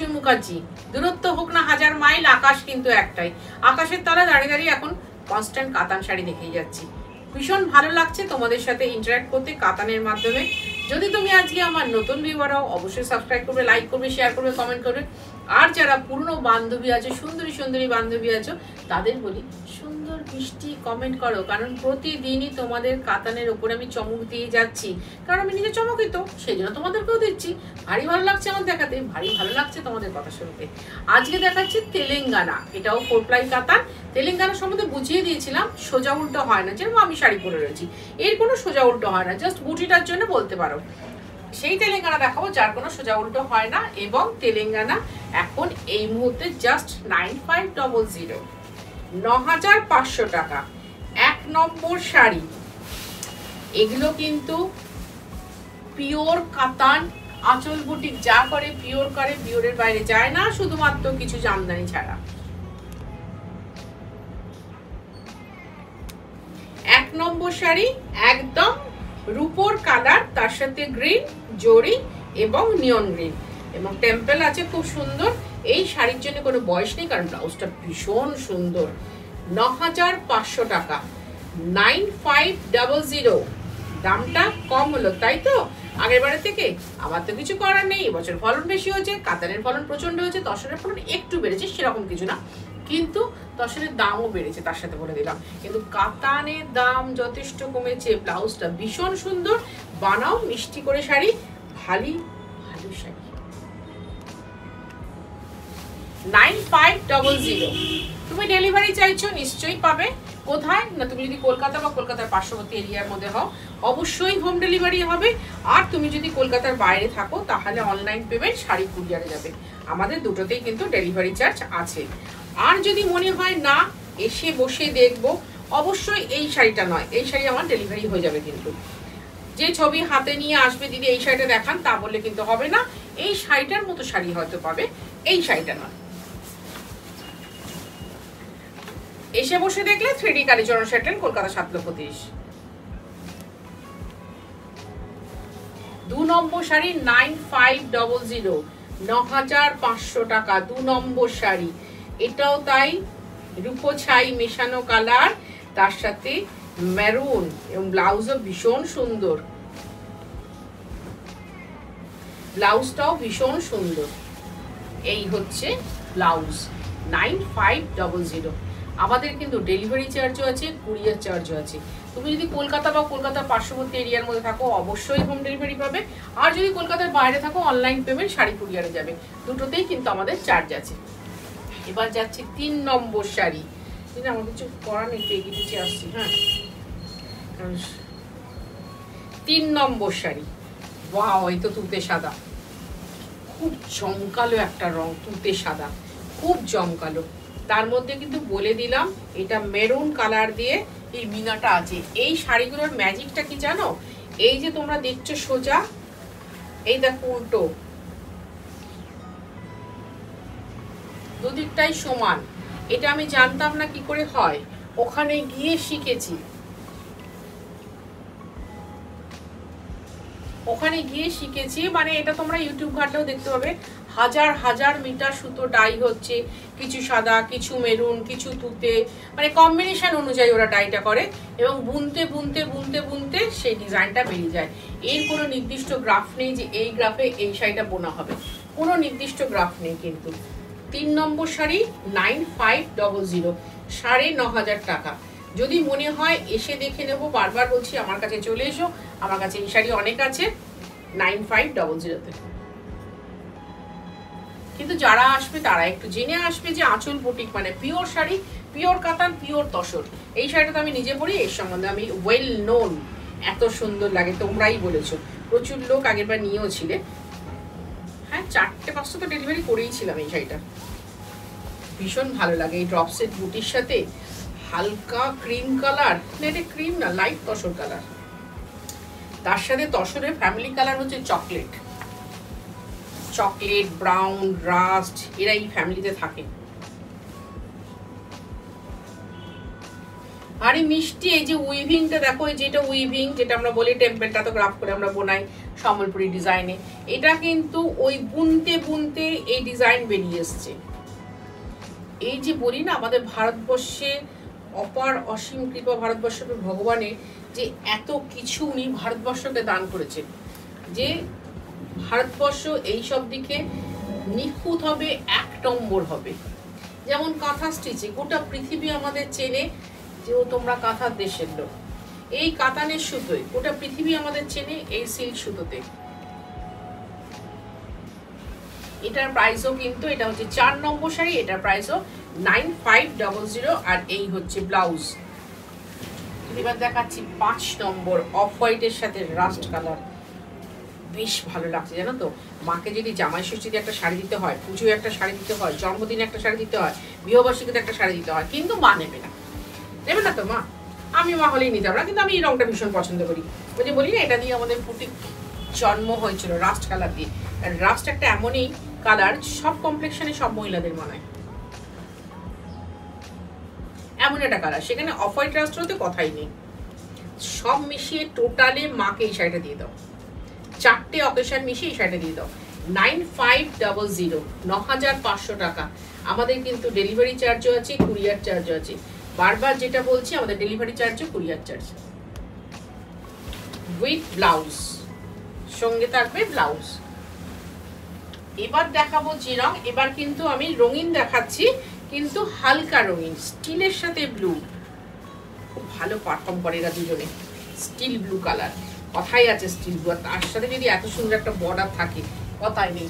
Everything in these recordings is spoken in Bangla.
মৌসুমী মুখার্জি। দূরত্ব হোক না 1000 মাইল, আকাশ কিন্তু একটাই। আকাশের তলায় দাঁড়িয়ে দাঁড়িয়ে এখন কনস্ট্যান্ট কাতান শাড়ি দেখেই যাচ্ছি। ভীষণ ভালো লাগছে তোমাদের সাথে ইন্টারঅ্যাক্ট করতে কাতানের মাধ্যমে। যদি তুমি আজকে আমার নতুন ভিউয়ার হও, অবশ্যই সাবস্ক্রাইব করবে, লাইক করবে, শেয়ার করবে, কমেন্ট করবে। আর যারা পুরনো বান্ধবী আছো, সুন্দরী সুন্দরী বান্ধবী আছো, তাদের বলি সুন্দর মিষ্টি কমেন্ট করো, কারণ প্রতিদিনই তোমাদের কাতানের ওপরে আমি চমক দিয়ে যাচ্ছি, কারণ আমি নিজে চমকিত, সেই জন্য তোমাদেরকেও দিচ্ছি। ভারী ভালো লাগছে আমার দেখাতে, ভারী ভালো লাগছে তোমাদের কথা শুনতে। আজকে দেখাচ্ছি তেলেঙ্গানা, এটাও 4 প্লাই কাতান। তেলেঙ্গানা সম্বন্ধে বুঝিয়ে দিয়েছিলাম, সোজা উল্টো হয় না, যেরকম আমি শাড়ি পরে রয়েছি এর কোনো সোজা উল্টো হয় না, জাস্ট বুটিটার জন্য বলতে পারো। সেই তেলেঙ্গানা দেখাবো যার কোনো সোজা উল্টো হয় না। এবং তেলেঙ্গানা এখন এই মুহূর্তে জাস্ট 9500, 9500 টাকা 1 নম্বর শাড়ি। এগুলো কিন্তু পিওর কাতান, আঁচল বুটিক যা করে পিওর করে, পিওরের বাইরে যায় না, শুধুমাত্র কিছু জামদানি ছাড়া। 1 নম্বর শাড়ি একদম রূপোর কালার, তার সাথে গ্রিন জরি এবং নিয়ন গ্রিন এবং টেম্পল আছে খুব সুন্দর। এই শাড়ির জন্য কোনো বয়স নেই, কারণ ব্লাউজটা ভীষণ সুন্দর। 9500 টাকা, 9500। দামটা কম হলো তাই তো আগের বারের থেকে? আমার তো কিছু করার নেই, এবছর ফলন বেশি হয়েছে, কাতানের ফলন প্রচন্ড হয়েছে, তসরের ফলন একটু বেড়েছে, সেরকম কিছু না, কিন্তু তসরের দামও বেড়েছে তার সাথে বলে দিলাম। কিন্তু কাতানের দাম যথেষ্ট কমেছে। ব্লাউজটা ভীষণ সুন্দর, বানাও মিষ্টি করে শাড়ি, ভালো শাড়ি। 9500। তুমি ডেলিভারি চাইছো, নিশ্চয়ই পাবে। কোথায় না, তুমি যদি কলকাতা বা কলকাতার পার্শ্ববর্তী এরিয়ার মধ্যে হও, অবশ্যই হোম ডেলিভারি হবে। আর তুমি যদি কলকাতার বাইরে থাকো, তাহলে অনলাইন পেমেন্ট, শাড়ি কুরিয়ারে যাবে। আমাদের দুটোতেই কিন্তু ডেলিভারি চার্জ আছে। আর যদি মনে হয় না এসে বসে দেখবো, অবশ্যই এই শাড়িটা নয়, এই শাড়ি আমার ডেলিভারি হয়ে যাবে। কিন্তু যে ছবি হাতে নিয়ে আসবে দিদি এই শাড়িটা দেখান, তা বললে কিন্তু হবে না। এই শাড়িটার মতো শাড়ি হয়তো পাবে, এই শাড়িটা নয়। এসে বসে দেখলে 3D কালীচরণ সেটেল, কলকাতা 7,30,000। 2 নম্বর শাড়ি 9500, 9500 টাকা 2 নম্বর শাড়ি। এটাও তাই, রূপো ছাই মেশানো কালার, তার সাথে মেরুন এবং ব্লাউজও ভীষণ সুন্দর, ব্লাউজটাও ভীষণ সুন্দর। এই হচ্ছে ব্লাউজ 9500। আমাদের কিন্তু ডেলিভারি চার্জও আছে, কুরিয়ার চার্জও আছে। তুমি যদি কলকাতা বা কলকাতার পার্শ্ববর্তী এরিয়ার মধ্যে থাকো, অবশ্যই হোম ডেলিভারি পাবে। আর যদি কলকাতার বাইরে থাকো, অনলাইন পেমেন্ট, শাড়ি কুরিয়ারে যাবে। দুটোতেই কিন্তু আমাদের চার্জ আছে। এবার যাচ্ছি 3 নম্বর শাড়ি। আমার কিছু করার নেই, এগিয়ে পিছিয়ে আসছি। হ্যাঁ, 3 নম্বর শাড়ি। ওয়াও, এই তো তুতে সাদা, খুব জমকালো একটা রং, তুতে সাদা খুব জমকালো। তার মধ্যে কিন্তু বলে দিলাম এটা মেরুন কালার দিয়ে এই মিনাটা আছে। এই শাড়িগুলোর ম্যাজিকটা কি জানো? এই যে তোমরা দেখছো সোজা, এই দেখো উল্টো, দুদিকটাই সমান। এটা আমি জানতাম না কি করে হয়, ওখানে গিয়ে শিখেছি। মানে এটা তোমরা ইউটিউব ঘাটলেও দেখতে পাবে। হাজার হাজার মিটার সুতো ডাই হচ্ছে, কিছু সাদা, কিছু মেরুন, কিছু তুতে, মানে কম্বিনেশন অনুযায়ী ওরা ডাইটা করে এবং বুনতে বুনতে বুনতে বুনতে সেই ডিজাইনটা বেরিয়ে যায়। এর কোনো নির্দিষ্ট গ্রাফ নেই যে এই গ্রাফে এই শাড়িটা বোনা হবে, কোনো নির্দিষ্ট গ্রাফ নেই। কিন্তু 3 নম্বর শাড়ি 9500, 9500 টাকা। যদি মনে হয় এসে দেখে নেবো, বারবার বলছি আমার কাছে চলে এসো, আমার কাছে এই শাড়ি অনেক আছে 9500-তে। কিন্তু যারা আসবে তারা একটু জেনে আসবে যে আঁচল বুটিক মানে পিওর শাড়ি, পিওর কাতান, পিওর তসর। এই শাড়িটা তো আমি নিজে পরি, এর সম্বন্ধে আমি ওয়েল নোন। এত সুন্দর লাগে, তোমরাই বলেছো, প্রচুর লোক আগের বার নিয়েও ছিলে। হ্যাঁ, 4-500 তো ডেলিভারি করেইছিলাম এই শাড়িটা। ভীষণ ভালো লাগে এই ড্রপ সেট বুটির সাথে হালকা ক্রিম কালার, না এটা ক্রিম না, লাইট তসর কালার। তার সাথে তসরের ফ্যামিলি কালার হচ্ছে চকলেট, চকলেট, ব্রাউন, রাস্ট, এরা এই ফ্যামিলিতে থাকে। আরে মিষ্টি, এই যে উইভিংটা দেখো, এই যেটা উইভিং, যেটা আমরা বলি টেম্পেলটা তো গ্রাফ করে আমরা বোনাই, সম্বলপুরি ডিজাইনে। এটা কিন্তু ওই বুনতে বুনতে এই ডিজাইন বেরিয়ে এসছে। এই যে বলি না আমাদের ভারতবর্ষে অপার অসীম কৃপা ভারতবর্ষকে ভগবানের, যে এত কিছু উনি ভারতবর্ষকে দান করেছেন, যে ভারতবর্ষ এইসব দিকে নিখুঁত হবে, 1 নম্বর হবে। যেমন কাঁথা স্টিচে গোটা পৃথিবী আমাদের চেনে যে ও তোমরা কাঁথার দেশের লোক। এই কাতানের সুতোয় গোটা পৃথিবী আমাদের চেনে এই সিল্ক সুতোতে। এটার প্রাইসও কিন্তু, এটা হচ্ছে 4 নম্বর শাড়ি, এটার প্রাইসও 9500। আর এই হচ্ছে ব্লাউজ। এবার দেখাচ্ছি 5 নম্বর অফ হোয়াইটের সাথে রাস্ট কালার। বেশ ভালো লাগছে জানো তো। মাকে যদি জামাই ষষ্ঠীতে একটা শাড়ি দিতে হয়, পুজোয় একটা শাড়ি দিতে হয়, জন্মদিনে একটা শাড়ি দিতে হয়, বিবাহবার্ষিকীতে একটা শাড়ি দিতে হয়, কিন্তু মা নেবে না। নেবে না তো মা? আমি মা হলেই নিতে পারবো না, কিন্তু আমি এই রংটা ভীষণ পছন্দ করি। ওই যে বলি না, এটা দিয়ে আমাদের পুটির জন্ম হয়েছিল, রাস্ট কালার দিয়ে। আর রাস্ট একটা এমনই কালার, সব কমপ্লেক্সনে সব মহিলাদের মানায়, এমন একটা কালার। সেখানে অফ হোয়াইট রাস্ট হতে কথাই নেই। সব মিশিয়ে টোটালে মাকে এই শাড়িটা দিয়ে দাও, 4টে অকেশন মিশিয়ে এই শাড়িটা দিয়ে দাও। 9500, 9500 টাকা। আমাদের কিন্তু ডেলিভারি চার্জও আছে, কুরিয়ার চার্জও আছে। বারবার যেটা বলছি, আমাদের ডেলিভারি চার্জও কুরিয়ার চার্জ উইথ ব্লাউজ, সঙ্গে থাকবে ব্লাউজ। এবার দেখাবো যে রং, এবার কিন্তু আমি রঙিন দেখাচ্ছি, কিন্তু হালকা রঙিন, স্টিলের সাথে ব্লু। খুব ভালো পারফর্ম করে এরা দুজনে। স্টিল ব্লু কালার, কথাই আছে স্টিল ব্লু। আর তার সাথে যদি এত সুন্দর একটা বর্ডার থাকে, কথাই নেই।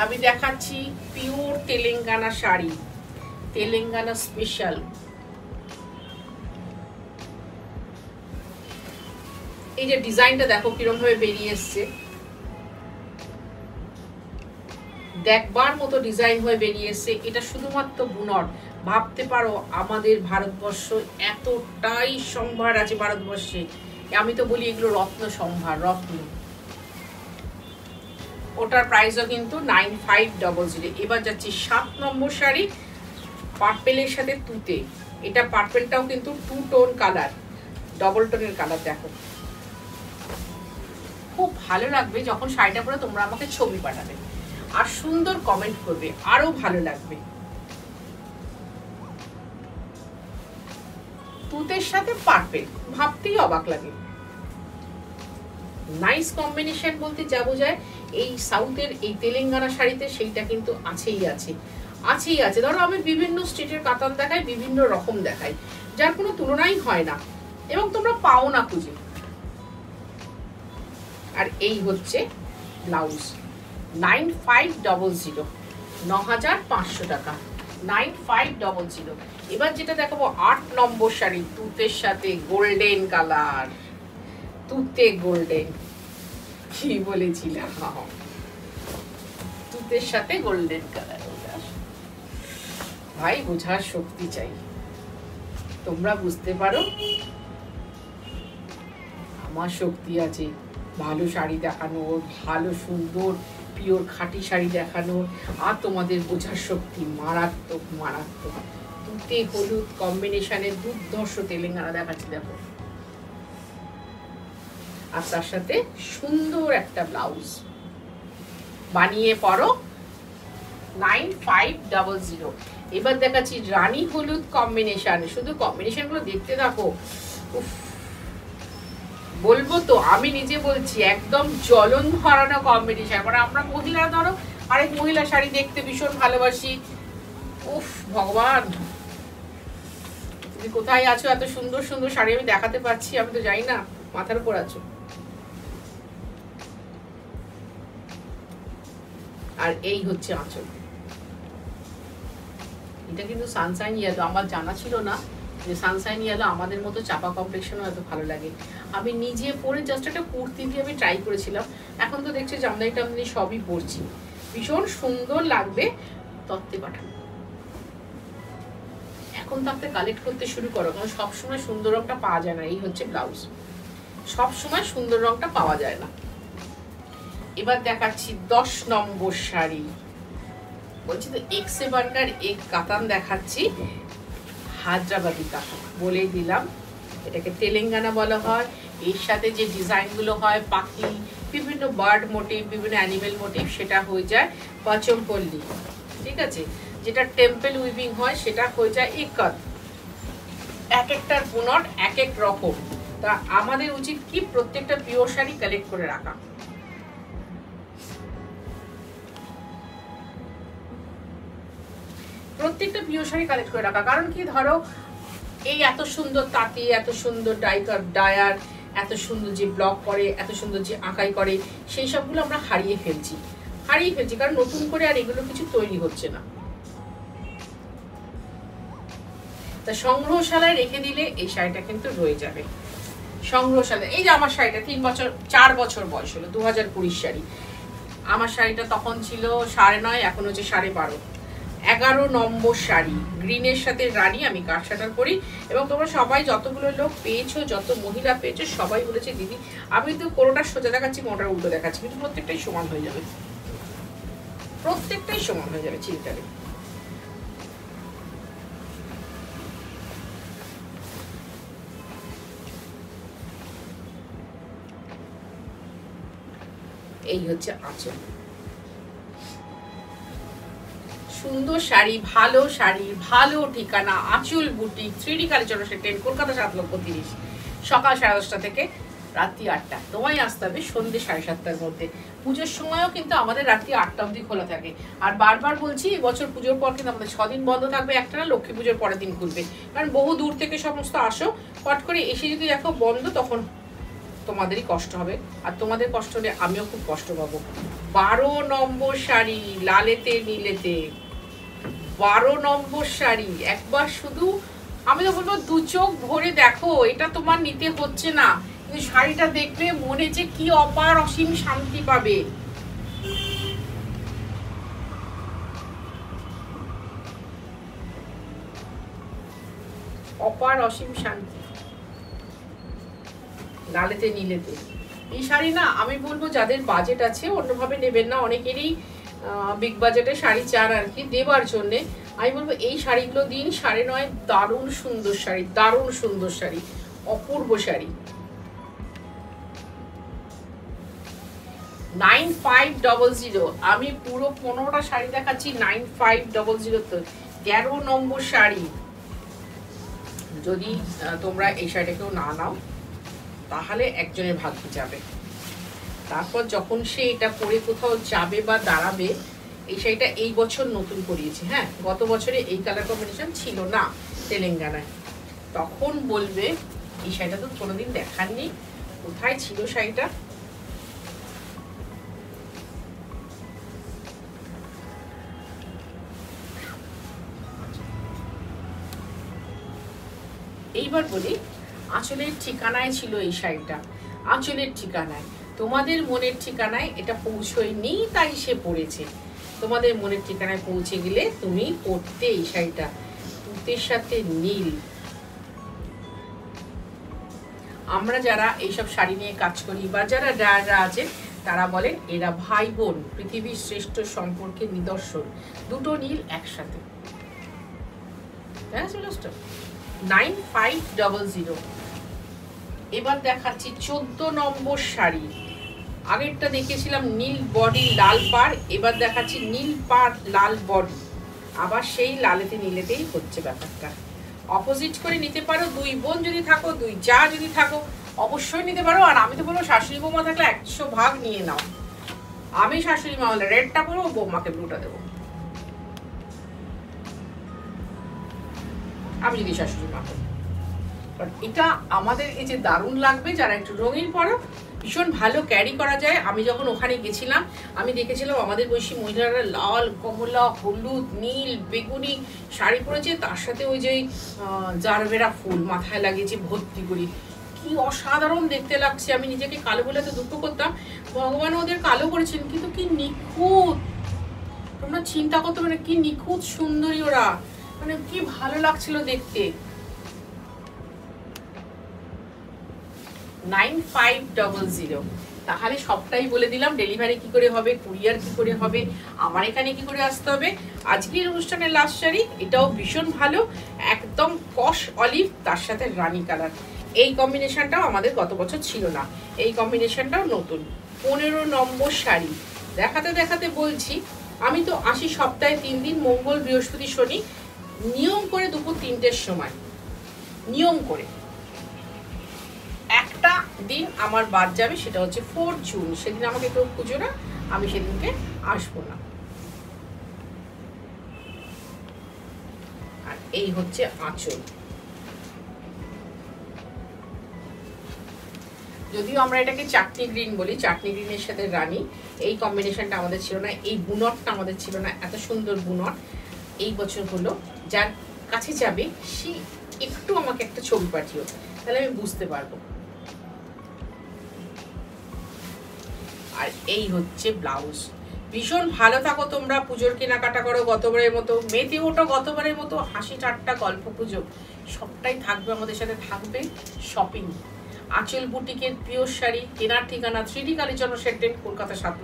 আমি দেখাচ্ছি পিওর তেলেঙ্গানা শাড়ি, তেলেঙ্গানা স্পেশাল। এই যে ডিজাইনটা দেখো কিরকম ভাবে বেরিয়ে এসছে, দেখবার মতো ডিজাইন হয়ে বেরিয়ে এসছে। এটা শুধুমাত্র বুনট। ভাবতে পারো আমাদের ভারতবর্ষ এতটাই সম্ভার আছে ভারতবর্ষে। আমি তো বলি এগুলো রত্ন সম্ভার, রত্ন। ওটার প্রাইসও কিন্তু 9500। এবার যাচ্ছি 7 নম্বর শাড়ি, পার্পেলের সাথে তুতে। এটা পার্পেলটাও কিন্তু 2 টোন কালার, ডবল টোনের কালার। দেখো খুব ভালো লাগবে যখন শাড়িটা পরে তোমরা আমাকে ছবি পাঠাবে আর সুন্দর কমেন্ট করবে, আরো ভালো লাগবে। তুতের সাথে পার্পেল, ভাবতেই অবাক লাগে। নাইস কম্বিনেশন বলতে যা বোঝায় এই সাউথের এই তেলেঙ্গানা শাড়িতে, সেইটা কিন্তু আছেই আছে, আছেই আছে। ধরো আমি বিভিন্ন স্টেটের কাতান দেখাই, বিভিন্ন রকম দেখাই, যার কোনো তুলনাই হয় না এবং তোমরা পাও না খুঁজে। আর এই হচ্ছে ব্লাউজ, 9500, 9500 টাকা, 9500। এবার যেটা দেখাবো 8 নম্বর শাড়ি, তুতের সাথে গোল্ডেন কালার, তুতে গোল্ডেন। কি বলেছিলাম, তুতের সাথে গোল্ডেন কালার। ভাই বোঝার শক্তি চাই, তোমরা বুঝতে পারো আমার শক্তি আছে ভালো শাড়ি দেখানোর, ভালো সুন্দর পিওর খাঁটি শাড়ি দেখানোর। আর তোমাদের বোঝার শক্তি মারাত্মক মারাত্মক। তুতে হলুদ কম্বিনেশনের দুর্ধর্ষ তেলেঙ্গানা দেখাচ্ছি দেখো। আর তার সাথে সুন্দর একটা ব্লাউজ বানিয়ে পরো, 9500। এবার দেখাচ্ছি রানী হলুদ কম্বিনেশন। শুধু কম্বিনেশন গুলো দেখতে থাকো, বলবো তো, আমি নিজে বলছি একদম জ্বলন ধরানো কম্বিনেশন। মানে আমরা মহিলা, ধরো আরেক মহিলা শাড়ি দেখতে ভীষণ ভালোবাসি। উফ ভগবান, তুমি কোথায় আছো? এত সুন্দর সুন্দর শাড়ি আমি দেখাতে পাচ্ছি, আমি তো জানি না মাথার উপর আছো। আর এই হচ্ছে আঁচল, এটা কিন্তু সানশাইন ইয়েলো। আমার জানা ছিল না যে সানশাইন ইয়েলো আমাদের মতো চাপা কমপ্লেক্সনও এত ভালো লাগে। আমি নিজে পরে জাস্ট একটা কুর্তি দিয়ে আমি ট্রাই করেছিলাম। এখন তো দেখছি জামদানি টামদানি সবই পরছি, ভীষণ সুন্দর লাগবে। তত্ত্বে পাঠানো, এখন তত্ত্বে কালেক্ট করতে শুরু করো, কারণ সবসময় সুন্দর রংটা পাওয়া যায় না। এই হচ্ছে ব্লাউজ, সবসময় সুন্দর রংটা পাওয়া যায় না। এবার দেখাচ্ছি 10 নম্বর শাড়ি, বলছি তো এক্সে বার্কার এক কাতান দেখাচ্ছি, হায়দ্রাবাদি কাতান বলেই দিলাম। এটাকে তেলেঙ্গানা বলা হয়। এর সাথে যে ডিজাইনগুলো হয়, পাখি বিভিন্ন বার্ড মোটিভ, বিভিন্ন অ্যানিমেল মোটিভ, সেটা হয়ে যায় পাচমপল্লী। ঠিক আছে, যেটা টেম্পল উইভিং হয় সেটা হয়ে যায় ইকাত। এক একটার বুনট এক এক রকম। তা আমাদের উচিত কি প্রত্যেকটা পিওর শাড়ি কালেক্ট করে রাখা। প্রত্যেকটা পিওর শাড়ি কালেক্ট করে রাখা, কারণ কি ধরো এই এত সুন্দর তাঁতি, এত সুন্দর ডায়ার, এত সুন্দর যে ব্লক করে, এত সুন্দর যে আঁকাই করে, সেই সবগুলো আমরা হারিয়ে ফেলছি, কারণ নতুন করে আর এগুলো কিছু তৈরি হচ্ছে না। তা সংগ্রহশালায় রেখে দিলে এই শাড়িটা কিন্তু রয়ে যাবে। সংগ্রহশালায় এই যে আমার শাড়িটা 4 বছর বয়স হলো, 2020 শাড়ি। আমার শাড়িটা তখন ছিল 9.5, এখন হচ্ছে 12.5। 11 নম্বর শাড়ি, গ্রিনের সাথে রানী, আমি কাটসাটার করি। এবং তোমরা সবাই যতগুলো লোক পেয়েছো, যত মহিলা পেয়েছো, সবাই বলেছে দিদি আমি তো কোনোটা সোজা দেখাচ্ছি, কোনোটা উল্টো দেখাচ্ছি, কিন্তু প্রত্যেকটাই সমান হয়ে যাবে, প্রত্যেকটাই সমান হয়ে যাবে, চিন্তা নেই। এই হচ্ছে আঁচল। সুন্দর শাড়ি, ভালো শাড়ি, ভালো ঠিকানা আঁচল boutique, 3D culture Satan, Kolkata 7,30,000, সকাল 10:30 থেকে রাত্রি 8টা। তোমায় আসতে হবে সন্ধ্যে 7:30টার মধ্যে। পুজোর সময়ও কিন্তু আমাদের রাত্রি 8টা অবধি খোলা থাকে। আর বারবার বলছি, এবছর পুজোর পর কিন্তু আমাদের 6 দিন বন্ধ থাকবে, একটা না লক্ষ্মী পুজোর পরের দিন খুলবে, কারণ বহু দূর থেকে সমস্ত আসো, পট করে এসে যদি দেখো বন্ধ, তখন তোমাদেরই কষ্ট হবে, আর তোমাদের কষ্ট হলে আমিও খুব কষ্ট পাবো। 12 নম্বর শাড়ি, লালেতে নীলেতে, 12 নম্বর শাড়ি। একবার শুধু আমি তো বলবো 2 চোখ ভরে দেখো, এটা তোমার নিতে হচ্ছে না, কিন্তু শাড়িটা দেখলে মনে যে কি অপার অসীম শান্তি পাবে। অপার অসীম শান্তি লালেতে নীলেতে। এই শাড়ি না আমি বলবো যাদের বাজেট আছে অন্যভাবে নেবেন না, অনেকেরই বিগ বাজেটে শাড়ি চান আর কি দেবার জন্যে। আমি বলবো এই শাড়িগুলো দিন 9.5, দারুণ সুন্দর শাড়ি, দারুণ সুন্দর শাড়ি, অপূর্ব শাড়ি। 9500। আমি পুরো 15টা শাড়ি দেখাচ্ছি 9500 তো। 13 নম্বর শাড়ি, যদি তোমরা এই শাড়িটাকেও না নাও তাহলে একজনের ভাগ্যে যাবে। তারপর যখন সে এটা পরে কোথাও যাবে বা দাঁড়াবে, এই শাড়িটা এই বছর নতুন করিয়েছে, হ্যাঁ গত বছরে এই কালার কম্বিনেশন ছিল না তেলেঙ্গানায়, তখন বলবে এই শাড়িটা তো কোনোদিন দেখাননি, কোথায় ছিল শাড়িটা। এইবার বলি আঁচলের ঠিকানায় ছিল এই শাড়িটা, আঁচলের ঠিকানায়, তোমাদের মনের ঠিকানায় এটা পৌঁছয়নি তাই সে পড়েছে। তোমাদের মনের ঠিকানায় পৌঁছে গেলে তুমি পড়তে এই শাড়িটা, তুতের সাথে নীল। আমরা যারা এইসব শাড়ি নিয়ে কাজ করি বা যারা ডায়াররা আছে তারা বলেন এরা ভাই বোন, পৃথিবীর শ্রেষ্ঠ সম্পর্কের নিদর্শন, দুটো নীল একসাথে। 9500। এবার দেখাচ্ছি 14 নম্বর শাড়ি। আগেরটা দেখেছিলাম নীল বডি লাল পাড়, এবার দেখাচ্ছি নীল পাড় লাল বডি। আবার সেই লালেতে নীলেতেই হচ্ছে ব্যাপারটা। অপোজিট করে নিতে পারো, 2 বোন যদি থাকো, 2 যা যদি থাকো অবশ্যই নিতে পারো। আর আমি তো বলবো শাশুড়ি বৌমা থাকলে 100 ভাগ নিয়ে নাও। আমি শাশুড়ি মা হলে রেডটা পরবো, বৌমাকে ব্লুটা দেবো, আমি যদি শাশুড়ি মা হই। এটা আমাদের এই যে দারুণ লাগবে যারা একটু রঙিন পরো, ভীষণ ভালো ক্যারি করা যায়। আমি যখন ওখানে গেছিলাম আমি দেখেছিলাম আমাদের বয়সী মহিলারা লাল, কমলা, হলুদ, নীল, বেগুনি শাড়ি পরেছে, তার সাথে ওই যে জারবেরা ফুল মাথায় লাগিয়েছে ভর্তি করি, কি অসাধারণ দেখতে লাগছে। আমি নিজেকে কালো বলে তো দুঃখ করতাম, ভগবান ওদের কালো করেছেন, কিন্তু কি নিখুঁত, তোমরা চিন্তা করতে পারো কি নিখুঁত সুন্দরী ওরা, মানে কি ভালো লাগছিল দেখতে। 9500। তাহলে সবটাই বলে দিলাম, ডেলিভারি কি করে হবে, কুরিয়ার কি করে হবে, আমার এখানে কি করে আসতে হবে। আজকের অনুষ্ঠানের লাস্ট শাড়ি, এটাও ভীষণ ভালো, একদম কস অলিভ, তার সাথে রানী কালার। এই কম্বিনেশনটাও আমাদের গত বছর ছিল না, এই কম্বিনেশনটাও নতুন। 15 নম্বর শাড়ি দেখাতে দেখাতে বলছি, আমি তো আসি সপ্তাহে 3 দিন, মঙ্গল বৃহস্পতি শনি, নিয়ম করে দুপুর 3টের সময়, নিয়ম করে একটা দিন আমার বাদ যাবে, সেটা হচ্ছে 4 জুন। সেদিন আমাকে কেউ পুজো না, আমি সেদিনকে আসবো না। আর এই হচ্ছে আঁচল। যদিও আমরা এটাকে চাটনি গ্রিন বলি, চাটনি গ্রিনের সাথে রানী, এই কম্বিনেশনটা আমাদের ছিল না, এই বুনটটা আমাদের ছিল না, এত সুন্দর বুনট এই বছর হলো। যার কাছে যাবে সে একটু আমাকে একটা ছবি পাঠিও, তাহলে আমি বুঝতে পারবো। আর এই হচ্ছে ব্লাউজ। ভীষণ ভালো থাকো তোমরা, পুজোর কেনাকাটা করো গতবারের মতো, মেতে ওঠো গতবারের মতো, হাসি ঠাট্টা গল্প পুজো সবটাই থাকবে, আমাদের সাথে থাকবে শপিং। আঁচল বুটিকের পিওর শাড়ি কেনার ঠিকানা 3D কালীচরণ শেড, কলকাতা 7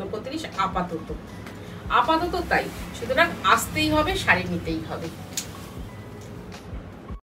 আপাতত তাই, সুতরাং আসতেই হবে, শাড়ি নিতেই হবে।